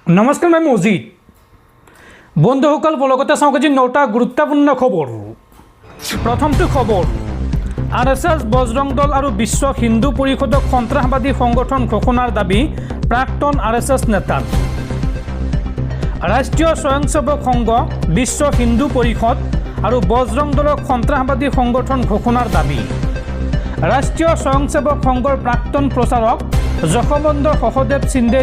নমস্কাৰ মই মজিদ বন্ধুসকল বলগতে চাওক আজি 9টা গুৰুত্বপূৰ্ণ খবৰ। প্ৰথমটো খবৰ, আৰএছএছ বজৰং দল আৰু বিশ্ব হিন্দু পৰিষদক সন্ত্ৰাসবাদী সংগঠন ঘোষণাৰ দাবী প্ৰাক্তন আৰএছএছ নেতাৰ। ৰাষ্ট্ৰীয় স্বয়ংসেৱক সংঘ, বিশ্ব হিন্দু পৰিষদ আৰু বজৰং দলক সন্ত্ৰাসবাদী সংগঠন ঘোষণাৰ দাবী। ৰাষ্ট্ৰীয় স্বয়ংসেৱক সংঘৰ প্ৰাক্তন প্ৰচাৰক যশৱন্ত সহদেৱ সিন্ধে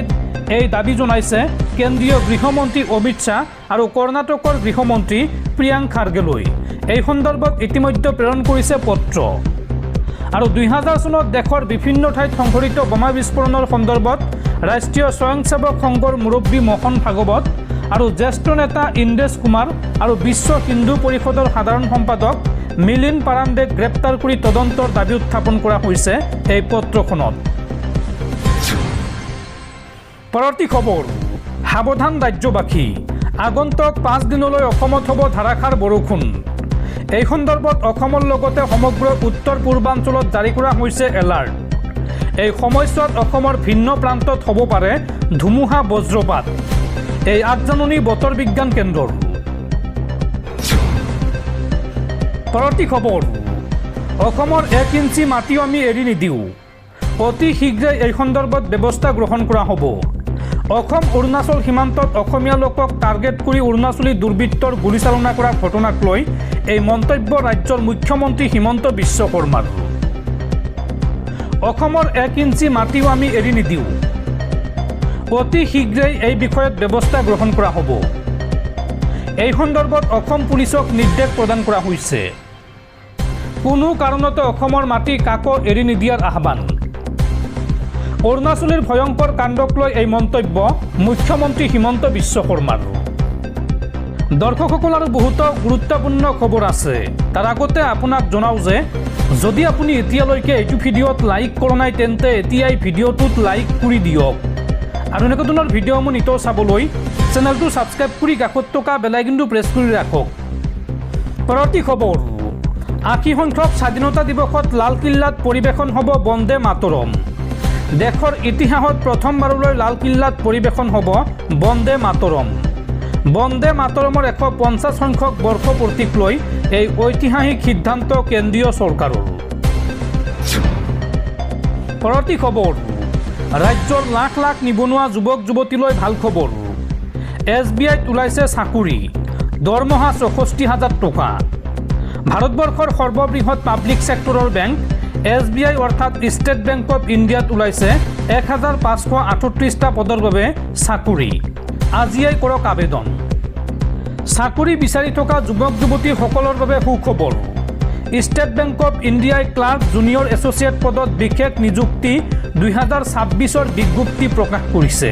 এই দাবী জনাইছে কেন্দ্ৰীয় গৃহমন্ত্ৰী অমিত শ্বাহ আৰু কৰ্ণাটকৰ গৃহমন্ত্ৰী প্ৰিয়াংক খাৰ্গেলৈ। এই সন্দৰ্ভত ইতিমধ্যে প্ৰেৰণ কৰিছে পত্ৰ। আৰু 2000 চনত দেশৰ বিভিন্ন ঠাইত সংঘটিত বোমা বিস্ফোৰণৰ সন্দৰ্ভত ৰাষ্ট্ৰীয় স্বয়ংসেৱক সংঘৰ মুৰব্বী মোহন ভাগৱত আৰু জ্যেষ্ঠ নেতা ইন্দ্ৰেশ কুমাৰ আৰু বিশ্ব হিন্দু পৰিষদৰ সাধাৰণ সম্পাদক মিলিন্দ পাৰাণ্ডেক গ্ৰেপ্তাৰ কৰি তদন্তৰ দাবী উত্থাপন কৰা হৈছে এই পত্ৰখনত। পৰৱৰ্তী খবৰ, সাৱধান ৰাজ্যবাসী, আগন্তুক 5 দিনলৈ অসমত হ'ব ধাৰাসাৰ বৰষুণ। এই সন্দৰ্ভত অসমৰ লগতে সমগ্ৰ উত্তৰ পূৰ্বাঞ্চলত জাৰি কৰা হৈছে এলাৰ্ট। এই সময়ছোৱাত অসমৰ ভিন্ন প্ৰান্তত হ'ব পাৰে ধুমুহা বজ্ৰপাত। এই আগজাননী বতৰ বিজ্ঞান কেন্দ্ৰৰ। পৰৱৰ্তী খবৰ, অসমৰ 1 ইঞ্চি মাটিও আমি এৰি নিদিওঁ। অতি শীঘ্ৰেই এই সন্দৰ্ভত ব্যৱস্থা গ্ৰহণ কৰা হ'ব। অসম অৰুণাচল সীমান্তত অসমীয়া লোকক টাৰ্গেট কৰি অৰুণাচলী দুৰ্বৃত্তৰ গুলীচালনা কৰা ঘটনাক লৈ এই মন্তব্য ৰাজ্যৰ মুখ্যমন্ত্ৰী হিমন্ত বিশ্ব শৰ্মাৰ। অসমৰ 1 ইঞ্চি মাটিও আমি এৰি নিদিওঁ। অতি শীঘ্ৰেই এই বিষয়ত ব্যৱস্থা গ্ৰহণ কৰা হ'ব। এই সন্দৰ্ভত অসম পুলিচক নিৰ্দেশ প্ৰদান কৰা হৈছে। কোনো কাৰণতে অসমৰ মাটি কাকো এৰি নিদিয়াৰ আহ্বান। অৰুণাচলীৰ ভয়ংকৰ কাণ্ডক লৈ এই মন্তব্য মুখ্যমন্ত্ৰী হিমন্ত বিশ্ব শৰ্মাৰ। দৰ্শকসকল আৰু বহুতো গুৰুত্বপূৰ্ণ খবৰ আছে। তাৰ আগতে আপোনাক জনাওঁ যে যদি আপুনি এতিয়ালৈকে এইটো ভিডিঅ'ত লাইক কৰা নাই তেন্তে এতিয়াই ভিডিঅ'টোত লাইক কৰি দিয়ক। আৰু এনেকুৱা ধৰণৰ ভিডিঅ'সমূহ নিতৌ চাবলৈ চেনেলটো ছাবস্ক্ৰাইব কৰি কাষত থকা বেল আইকনটো প্ৰেছ কৰি ৰাখক। পৰৱৰ্তী খবৰ, 80 সংখ্যক স্বাধীনতা দিৱসত লালকিল্লাত পৰিৱেশন হ'ব বন্দে মাতৰম। দেশৰ ইতিহাসত প্ৰথমবাৰলৈ লালকিল্লাত পৰিৱেশন হ'ব বন্দে মাতৰম। বন্দে মাতৰমৰ 150 সংখ্যক বৰ্ষপূৰ্তিক লৈ এই ঐতিহাসিক সিদ্ধান্ত কেন্দ্ৰীয় চৰকাৰৰ। পৰৱৰ্তী খবৰ, ৰাজ্যৰ লাখ লাখ নিবনুৱা যুৱক যুৱতীলৈ ভাল খবৰ। SBIত ওলাইছে চাকৰি, দৰমহা 64,000 টকা। ভাৰতবৰ্ষৰ সৰ্ববৃহৎ পাব্লিক ছেক্টৰৰ বেংক SBI অৰ্থাৎ ষ্টেট বেংক অৱ ইণ্ডিয়াত ওলাইছে 1538টা পদৰ বাবে চাকৰি। আজিয়েই কৰক আবেদন। চাকৰি বিচাৰি থকা যুৱক যুৱতীসকলৰ বাবে সুখবৰ। ষ্টেট বেংক অৱ ইণ্ডিয়াই ক্লাৰ্ক জুনিয়ৰ এছ'চিয়েট পদত বিশেষ নিযুক্তি 2026ৰ বিজ্ঞপ্তি প্ৰকাশ কৰিছে।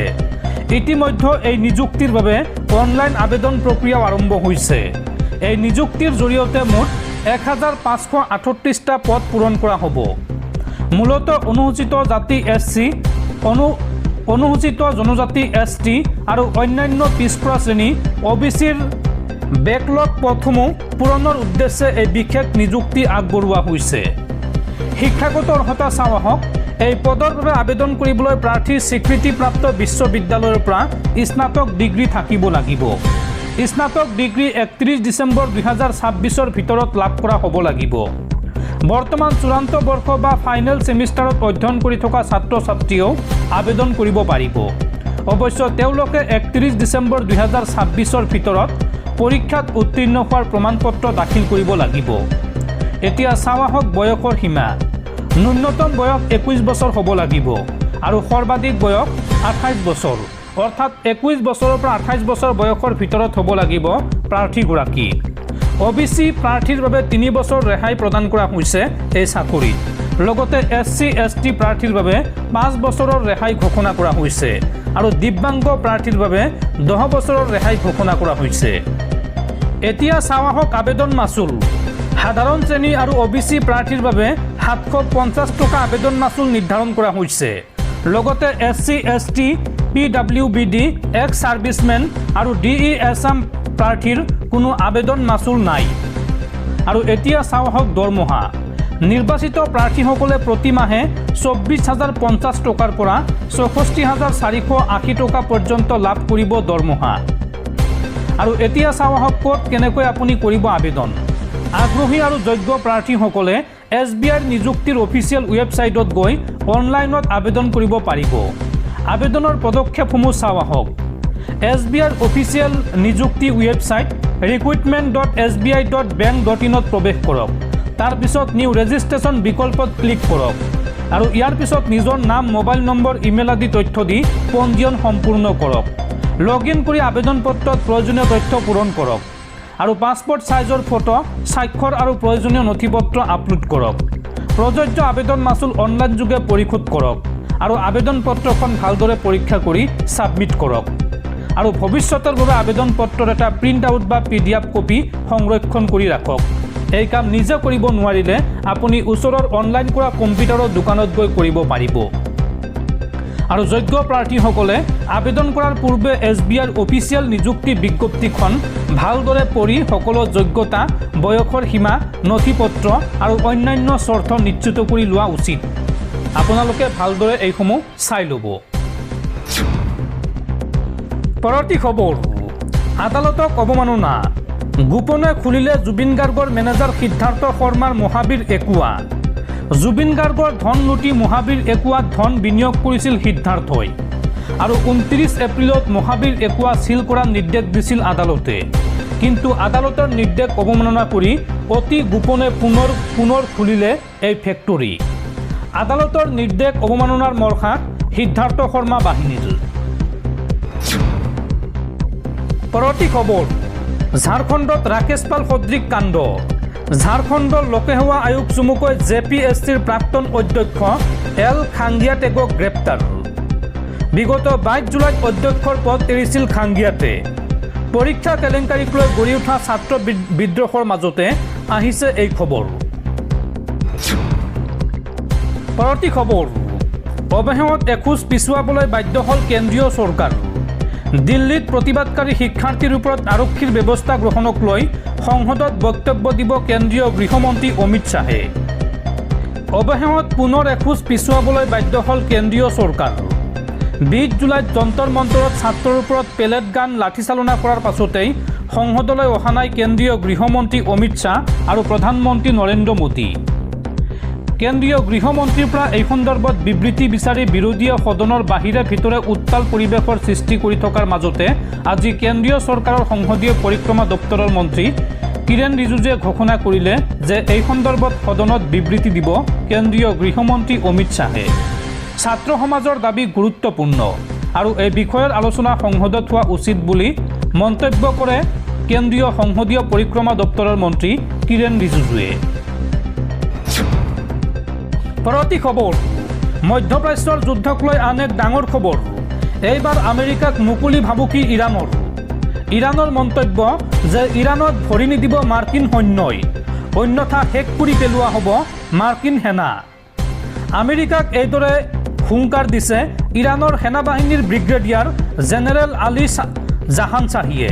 ইতিমধ্যে এই নিযুক্তিৰ বাবে অনলাইন আবেদন প্ৰক্ৰিয়াও আৰম্ভ হৈছে। এই নিযুক্তিৰ জৰিয়তে মুঠ 1538টা পদ পূৰণ কৰা হ'ব। মূলতঃ অনুসূচিত জাতি SC, অনুসূচিত জনজাতি ST আৰু অন্যান্য পিছপৰা শ্ৰেণী OBCৰ বেকলগ পদসমূহ পূৰণৰ উদ্দেশ্যে এই বিশেষ নিযুক্তি আগবঢ়োৱা হৈছে। শিক্ষাগত অৰ্হতা চাওঁ আহক। এই পদৰ বাবে আবেদন কৰিবলৈ প্ৰাৰ্থীৰ স্বীকৃতিপ্ৰাপ্ত বিশ্ববিদ্যালয়ৰ পৰা স্নাতক ডিগ্ৰী থাকিব লাগিব। স্নাতক ডিগ্ৰী 31 ডিচেম্বৰ 2026ৰ ভিতৰত লাভ কৰা হ'ব লাগিব। বৰ্তমান চূড়ান্ত বৰ্ষ বা ফাইনেল ছেমিষ্টাৰত অধ্যয়ন কৰি থকা ছাত্ৰ ছাত্ৰীয়েও আবেদন কৰিব পাৰিব। অৱশ্যে তেওঁলোকে 31 ডিচেম্বৰ 2026ৰ ভিতৰত পৰীক্ষাত উত্তীৰ্ণ হোৱাৰ প্ৰমাণপত্ৰ দাখিল কৰিব লাগিব। এতিয়া চাওঁ আহক বয়সৰ সীমা। ন্যূনতম বয়স 21 বছৰ হ'ব লাগিব আৰু সৰ্বাধিক বয়স 28 বছৰ, অৰ্থাৎ 21 বছৰৰ পৰা 28 বছৰ বয়সৰ ভিতৰত হ'ব লাগিব প্ৰাৰ্থীগৰাকী। OBC প্ৰাৰ্থীৰ বাবে 3 বছৰ ৰেহাই প্ৰদান কৰা হৈছে এই চাকৰিত। লগতে SC ST প্ৰাৰ্থীৰ বাবে 5 বছৰৰ ৰেহাই ঘোষণা কৰা হৈছে আৰু দিব্যাংগ প্ৰাৰ্থীৰ বাবে 10 বছৰৰ ৰেহাই ঘোষণা কৰা হৈছে। এতিয়া চাওঁ আহক আবেদন মাচুল। সাধাৰণ শ্ৰেণী আৰু OBC প্ৰাৰ্থীৰ বাবে 750 টকা আবেদন মাচুল নিৰ্ধাৰণ কৰা হৈছে। লগতে SC ST PWBD x servicemen আৰু DE আছাম প্ৰাৰ্থীৰ কোনো আবেদন মাচুল নাই। আৰু এতিয়া চাওঁ আহক দৰমহা। নিৰ্বাচিত প্ৰাৰ্থীসকলে প্ৰতি মাহে 24,050 টকাৰ পৰা 64,480 টকা পৰ্যন্ত লাভ কৰিব দৰমহা। আৰু এতিয়া চাওঁ আহক ক'ত কেনেকৈ আপুনি কৰিব আবেদন। আগ্ৰহী আৰু যোগ্য প্ৰাৰ্থীসকলে SBI নিযুক্তিৰ অফিচিয়েল ৱেবছাইটত গৈ অনলাইনত আবেদন কৰিব পাৰিব। আবেদনৰ পদক্ষেপসমূহ চাওঁ আহক। SBI অফিচিয়েল নিযুক্তি ৱেবছাইট recruitment.sbi.bank.in প্ৰৱেশ কৰক। তাৰপিছত নিউ ৰেজিষ্ট্ৰেশ্যন বিকল্পত ক্লিক কৰক আৰু ইয়াৰ পিছত নিজৰ নাম, মোবাইল নম্বৰ, ইমেইল আদি তথ্য দি পঞ্জীয়ন সম্পূৰ্ণ কৰক। লগ ইন কৰি আবেদন পত্ৰত প্ৰয়োজনীয় তথ্য পূৰণ কৰক আৰু পাছপোৰ্ট সাইজৰ ফটো, স্বাক্ষৰ আৰু প্ৰয়োজনীয় নথিপত্ৰ আপলোড কৰক। প্ৰযোজ্য আবেদন মাচুল অনলাইন যোগে পৰিশোধ কৰক আৰু আবেদন পত্ৰখন ভালদৰে পৰীক্ষা কৰি ছাবমিট কৰক আৰু ভৱিষ্যতৰ বাবে আবেদন পত্ৰৰ এটা প্ৰিণ্ট আউট বা PDF কপি সংৰক্ষণ কৰি ৰাখক। এই কাম নিজে কৰিব নোৱাৰিলে আপুনি ওচৰৰ অনলাইন কৰা কম্পিউটাৰৰ দোকানত গৈ কৰিব পাৰিব। আৰু যোগ্য প্ৰাৰ্থীসকলে আবেদন কৰাৰ পূৰ্বে SBI অফিচিয়েল নিযুক্তি বিজ্ঞপ্তিখন ভালদৰে পঢ়ি সকলো যোগ্যতা, বয়সৰ সীমা, নথিপত্ৰ আৰু অন্যান্য চৰ্ত নিশ্চিত কৰি লোৱা উচিত। আপোনালোকে ভালদৰে এইসমূহ চাই ল'ব। পৰৱৰ্তী খবৰ, আদালতক অৱমাননা, গোপনে খুলিলে জুবিন গাৰ্গৰ মেনেজাৰ সিদ্ধাৰ্থ শৰ্মাৰ মহাবীৰ একুৱা। জুবিন গাৰ্গৰ ধন লুটি মহাবীৰ একুৱাত ধন বিনিয়োগ কৰিছিল সিদ্ধাৰ্থই আৰু 29 এপ্ৰিলত মহাবীৰ একুৱা চিল কৰাৰ নিৰ্দেশ দিছিল আদালতে। কিন্তু আদালতৰ নিৰ্দেশ অৱমাননা কৰি অতি গোপনে পুনৰ খুলিলে এই ফেক্টৰী। আদালতৰ নিৰ্দেশ অৱমাননাৰ মৰ্ষাত সিদ্ধাৰ্থ শৰ্মা বাহিনীৰ। পৰৱৰ্তী খবৰ, ঝাৰখণ্ডত ৰাকেশ পাল সদৃশ কাণ্ড। ঝাৰখণ্ডৰ লোকসেৱা আয়োগ চমুকৈ JPSCৰ প্ৰাক্তন অধ্যক্ষ L খাংগিয়াটেকক গ্ৰেপ্তাৰ। বিগত 22 জুলাইত অধ্যক্ষৰ পদ এৰিছিল খাংগিয়াটে। পৰীক্ষা কেলেংকাৰীক লৈ গঢ়ি উঠা ছাত্ৰ বিদ্ৰোহৰ মাজতে আহিছে এই খবৰ। পৰৱৰ্তী খবৰ, অৱশেষত এখোজ পিছুৱাবলৈ বাধ্য হ'ল কেন্দ্ৰীয় চৰকাৰ। দিল্লীত প্ৰতিবাদকাৰী শিক্ষাৰ্থীৰ ওপৰত আৰক্ষীৰ ব্যৱস্থা গ্ৰহণক লৈ সংসদত বক্তব্য দিব কেন্দ্ৰীয় গৃহমন্ত্ৰী অমিত শ্বাহে। অৱশেষত পুনৰ এখোজ পিছুৱাবলৈ বাধ্য হ'ল কেন্দ্ৰীয় চৰকাৰ। 20 জুলাইত যন্তৰ মন্তৰত ছাত্ৰৰ ওপৰত পেলেট গান লাঠিচালনা কৰাৰ পাছতেই সংসদলৈ অহা নাই কেন্দ্ৰীয় গৃহমন্ত্ৰী অমিত শ্বাহ আৰু প্ৰধানমন্ত্ৰী নৰেন্দ্ৰ মোদী। কেন্দ্ৰীয় গৃহমন্ত্ৰীৰ পৰা এই সন্দৰ্ভত বিবৃতি বিচাৰি বিৰোধীয়ে সদনৰ বাহিৰে ভিতৰে উত্তাল পৰিৱেশৰ সৃষ্টি কৰি থকাৰ মাজতে আজি কেন্দ্ৰীয় চৰকাৰৰ সংসদীয় পৰিক্ৰমা দপ্তৰৰ মন্ত্ৰী কিৰেণ ৰিজিজুৱে ঘোষণা কৰিলে যে এই সন্দৰ্ভত সদনত বিবৃতি দিব কেন্দ্ৰীয় গৃহমন্ত্ৰী অমিত শ্বাহে। ছাত্ৰ সমাজৰ দাবী গুৰুত্বপূৰ্ণ আৰু এই বিষয়ৰ আলোচনা সংসদত হোৱা উচিত বুলি মন্তব্য কৰে কেন্দ্ৰীয় সংসদীয় পৰিক্ৰমা দপ্তৰৰ মন্ত্ৰী কিৰেণ ৰিজিজুৱে। পৰৱৰ্তী খবৰ, মধ্যপ্ৰাচ্যৰ যুদ্ধক লৈ আন এক ডাঙৰ খবৰ। এইবাৰ আমেৰিকাক মুকলি ভাবুকি ইৰাণৰ। ইৰাণৰ মন্তব্য যে ইৰাণত ভৰি নিদিব মাৰ্কিন সৈন্যই, অন্যথা শেষ কৰি পেলোৱা হ'ব মাৰ্কিন সেনা। আমেৰিকাক এইদৰে হুংকাৰ দিছে ইৰাণৰ সেনাবাহিনীৰ ব্ৰিগেডিয়াৰ জেনেৰেল আলী জাহানশ্বাহীয়ে।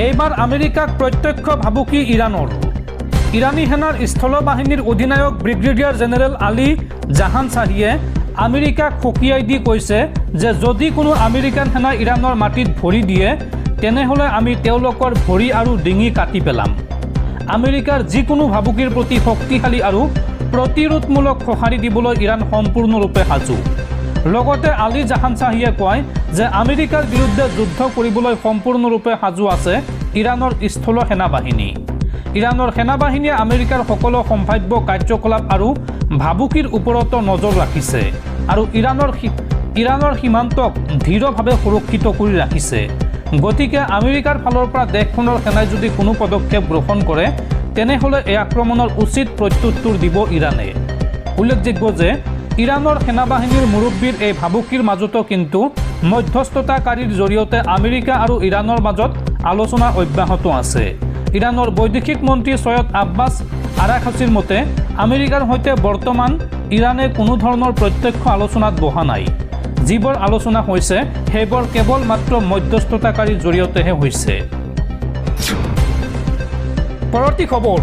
এইবাৰ আমেৰিকাক প্ৰত্যক্ষ ভাবুকি ইৰাণৰ। ইৰাণী সেনাৰ স্থলবাহিনীৰ অধিনায়ক ব্ৰিগেডিয়াৰ জেনেৰেল আলী জাহানশ্বাহীয়ে আমেৰিকাক সকীয়াই দি কৈছে যে যদি কোনো আমেৰিকান সেনা ইৰাণৰ মাটিত ভৰি দিয়ে তেনেহ'লে আমি তেওঁলোকৰ ভৰি আৰু ডিঙি কাটি পেলাম। আমেৰিকাৰ যিকোনো ভাবুকিৰ প্ৰতি শক্তিশালী আৰু প্ৰতিৰোধমূলক সঁহাৰি দিবলৈ ইৰাণ সম্পূৰ্ণৰূপে সাজু। লগতে আলী জাহানশ্বাহীয়ে কয় যে আমেৰিকাৰ বিৰুদ্ধে যুদ্ধ কৰিবলৈ সম্পূৰ্ণৰূপে সাজু আছে ইৰাণৰ স্থল সেনাবাহিনী। ইৰাণৰ সেনাবাহিনীয়ে আমেৰিকাৰ সকলো সম্ভাৱ্য কাৰ্যকলাপ আৰু ভাবুকিৰ ওপৰতো নজৰ ৰাখিছে আৰু ইৰাণৰ সীমান্তক দৃঢ়ভাৱে সুৰক্ষিত কৰি ৰাখিছে। গতিকে আমেৰিকাৰ ফালৰ পৰা দেশখনৰ সেনাই যদি কোনো পদক্ষেপ গ্ৰহণ কৰে তেনেহ'লে এই আক্ৰমণৰ উচিত প্ৰত্যুত্তৰ দিব ইৰাণে। উল্লেখযোগ্য যে ইৰাণৰ সেনাবাহিনীৰ মুৰব্বীৰ এই ভাবুকিৰ মাজতো কিন্তু মধ্যস্থতাকাৰীৰ জৰিয়তে আমেৰিকা আৰু ইৰাণৰ মাজত আলোচনা অব্যাহত আছে। ইৰাণৰ বৈদেশিক মন্ত্ৰী ছৈয়দ আব্বাছ আৰাঘাচীৰ মতে আমেৰিকাৰ সৈতে বৰ্তমান ইৰাণে কোনো ধৰণৰ প্ৰত্যক্ষ আলোচনাত বহা নাই। যিবোৰ আলোচনা হৈছে সেইবোৰ কেৱল মাত্ৰ মধ্যস্থতাকাৰীৰ জৰিয়তেহে হৈছে। পৰৱৰ্তী খবৰ,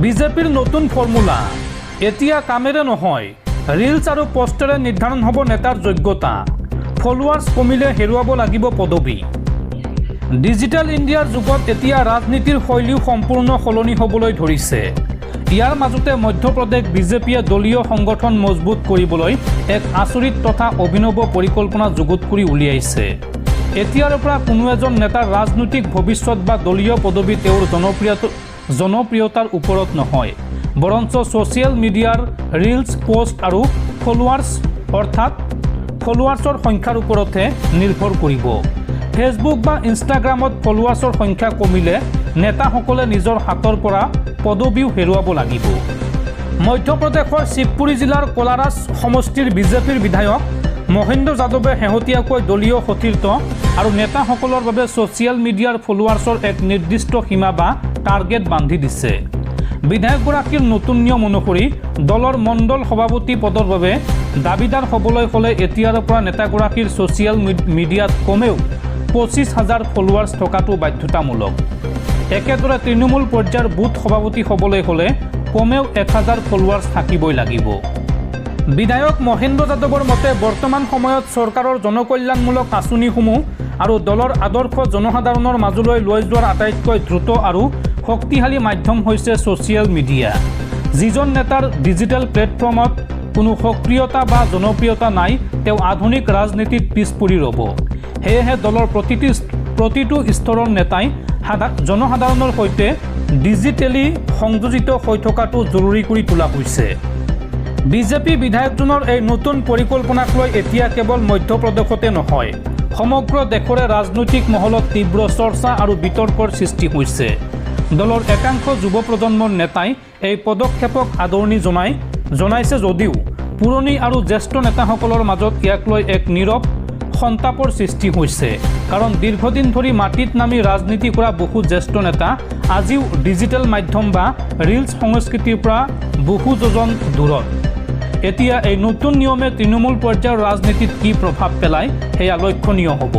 বিজেপিৰ নতুন ফৰ্মুলা এতিয়া কামেৰে নহয়, ৰিলছ আৰু পোষ্টেৰে নিৰ্ধাৰণ হ'ব নেতাৰ যোগ্যতা। ফলোৱাৰ্ছ কমিলে হেৰুৱাব লাগিব পদবী। ডিজিটেল ইণ্ডিয়াৰ যুগত এতিয়া ৰাজনীতিৰ শৈলীও সম্পূৰ্ণ সলনি হ'বলৈ ধৰিছে। ইয়াৰ মাজতে মধ্যপ্ৰদেশ বিজেপিয়ে দলীয় সংগঠন মজবুত কৰিবলৈ এক আচৰিত তথা অভিনৱ পৰিকল্পনা যুগুত কৰি উলিয়াইছে। এতিয়াৰ পৰা কোনো এজন নেতাৰ ৰাজনৈতিক ভৱিষ্যত বা দলীয় পদবী তেওঁৰ জনপ্ৰিয়তাৰ ওপৰত নহয়, বৰঞ্চ ছ'চিয়েল মিডিয়াৰ ৰিলছ, পোষ্ট আৰু ফলোৱাৰ্ছৰ সংখ্যাৰ ওপৰতহে নিৰ্ভৰ কৰিব। ফেচবুক বা ইনষ্টাগ্ৰামত ফলোৱাৰ্ছৰ সংখ্যা কমিলে নেতাসকলে নিজৰ হাতৰ পৰা পদবীও হেৰুৱাব লাগিব। মধ্যপ্ৰদেশৰ শিৱপুৰী জিলাৰ কোলাৰাছ সমষ্টিৰ বিজেপিৰ বিধায়ক মহেন্দ্ৰ যাদৱে শেহতীয়াকৈ দলীয় সতীৰ্থ আৰু নেতাসকলৰ বাবে ছ'চিয়েল মিডিয়াৰ ফলোৱাৰ্ছৰ এক নিৰ্দিষ্ট সীমা বা টাৰ্গেট বান্ধি দিছে। বিধায়কগৰাকীৰ নতুন নিয়ম অনুসৰি দলৰ মণ্ডল সভাপতি পদৰ বাবে দাবীদাৰ হ'বলৈ হ'লে এতিয়াৰ পৰা নেতাগৰাকীৰ ছ'চিয়েল মিডিয়াত কমেও 25,000 ফলোৱাৰ্ছ থকাটো বাধ্যতামূলক। একেদৰে তৃণমূল পৰ্যায়ৰ বুথ সভাপতি হ'বলৈ হ'লে কমেও 1000 ফলোৱাৰ্ছ থাকিবই লাগিব। বিধায়ক মহেন্দ্ৰ যাদৱৰ মতে বৰ্তমান সময়ত চৰকাৰৰ জনকল্যাণমূলক আঁচনিসমূহ আৰু দলৰ আদৰ্শ জনসাধাৰণৰ মাজলৈ লৈ যোৱাৰ আটাইতকৈ দ্ৰুত আৰু শক্তিশালী মাধ্যম হৈছে ছ'চিয়েল মিডিয়া। যিজন নেতাৰ ডিজিটেল প্লেটফৰ্মত কোনো সক্ৰিয়তা বা জনপ্ৰিয়তা নাই, তেওঁ আধুনিক ৰাজনীতিত পিছ পৰি ৰ'ব। সেয়েহে দলৰ প্ৰতিটো স্তৰৰ নেতাই জনসাধাৰণৰ সৈতে ডিজিটেলি সংযোজিত হৈ থকাটো জৰুৰী কৰি তোলা হৈছে। বিজেপি বিধায়কজনৰ এই নতুন পৰিকল্পনাক লৈ এতিয়া কেৱল মধ্যপ্ৰদেশতে নহয়, সমগ্ৰ দেশৰে ৰাজনৈতিক মহলত তীব্ৰ চৰ্চা আৰু বিতৰ্কৰ সৃষ্টি হৈছে। দলৰ একাংশ যুৱ প্ৰজন্মৰ নেতাই এই পদক্ষেপক আদৰণি জনাইছে যদিও পুৰণি আৰু জ্যেষ্ঠ নেতাসকলৰ মাজত ইয়াক লৈ এক নীৰৱ সন্তাপৰ সৃষ্টি হৈছে। কাৰণ দীৰ্ঘদিন ধৰি মাটিত নামি ৰাজনীতি কৰা বহু জ্যেষ্ঠ নেতা আজিও ডিজিটেল মাধ্যম বা ৰিলছ সংস্কৃতিৰ পৰা বহু যোজন দূৰত। এতিয়া এই নতুন নিয়মে তৃণমূল পৰ্যায়ৰ ৰাজনীতিত কি প্ৰভাৱ পেলায় সেয়া লক্ষণীয় হ'ব।